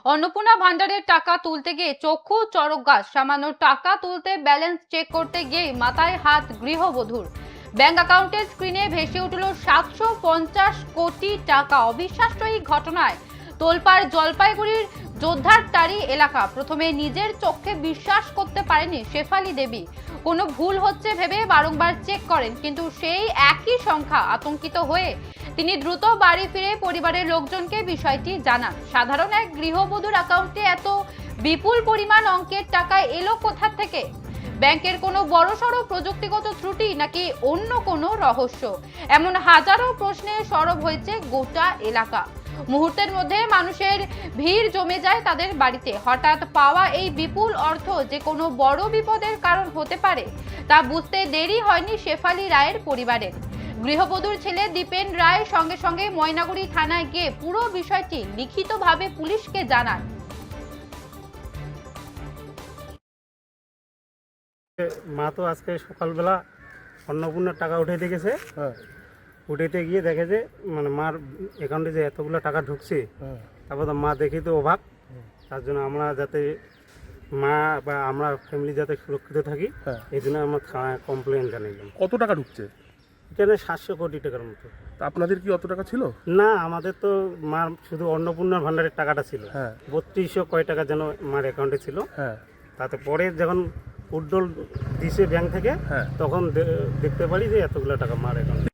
অন্নপূর্ণা ভান্ডারের টাকা তুলতে গিয়ে চক্ষু চড়ক গাছ, সামান্য টাকা তুলতে ব্যালেন্স চেক করতে গিয়ে মাথায় হাত গৃহবধূর। ব্যাংক অ্যাকাউন্টের স্ক্রিনে ভেসে উঠল 750 কোটি টাকা। অবিশ্বাস্য এই ঘটনায় তোলপাড় জলপাইগুড়ির যোদ্ধারটারি এলাকা। প্রথমে নিজের চোখে বিশ্বাস করতে পারেনি শেফালি দেবী। কোনো ভুল হচ্ছে ভেবে বারংবার চেক করেন, কিন্তু সেই একই সংখ্যা। আতঙ্কিত হয়ে তিনি দ্রুত বাড়ি ফিরে পরিবারের লোকজনকে বিষয়টি জানান। সাধারণ এক গৃহবধূর অ্যাকাউন্টে এত বিপুল পরিমাণ অঙ্কের টাকা এলো কোথা থেকে? ব্যাংকের কোনো বড়সড় প্রযুক্তিগত ত্রুটি নাকি অন্য কোনো রহস্য? এমন হাজারো প্রশ্নে সরব হয়েছে গোটা এলাকা। মুহূর্তের মধ্যে মানুষের ভিড় জমে যায় তাদের বাড়িতে। হঠাৎ পাওয়া এই বিপুল অর্থ যে কোনো বড় বিপদের কারণ হতে পারে তা বুঝতে দেরি হয়নি শেফালি রায়ের পরিবারের। গৃহবধূর ছেলে দীপেন রায় সঙ্গে সঙ্গে ময়নাগুড়ি থানায় গিয়ে পুরো বিষয়টি লিখিতভাবে পুলিশকে জানান। মা তো আজকে সকালবেলা অন্নপূর্ণার টাকা উঠাইতে গেছে। উঠাইতে গিয়ে দেখে যে মানে মার অ্যাকাউন্টে যে এতগুলো টাকা ঢুকছে। তারপর তো মা দেখি তো অবাক। তার জন্য আমরা যাতে মা বা আমরা ফ্যামিলি যাতে সুরক্ষিত থাকি, এই জন্য আমরা থানায় কমপ্লেন জানাইলাম। কত টাকা ঢুকছে? এখানে 700 কোটি টাকার মতো। তা আপনাদের কি অত টাকা ছিল? না, আমাদের তো মার শুধু অন্নপূর্ণার ভান্ডারের টাকাটা ছিল। 3200 কয় টাকা যেন মার অ্যাকাউন্টে ছিল। তাতে পরে যখন উড্ডল দিছে ব্যাংক থেকে, তখন দেখতে পারি যে এতগুলো টাকা মার অ্যাকাউন্টে।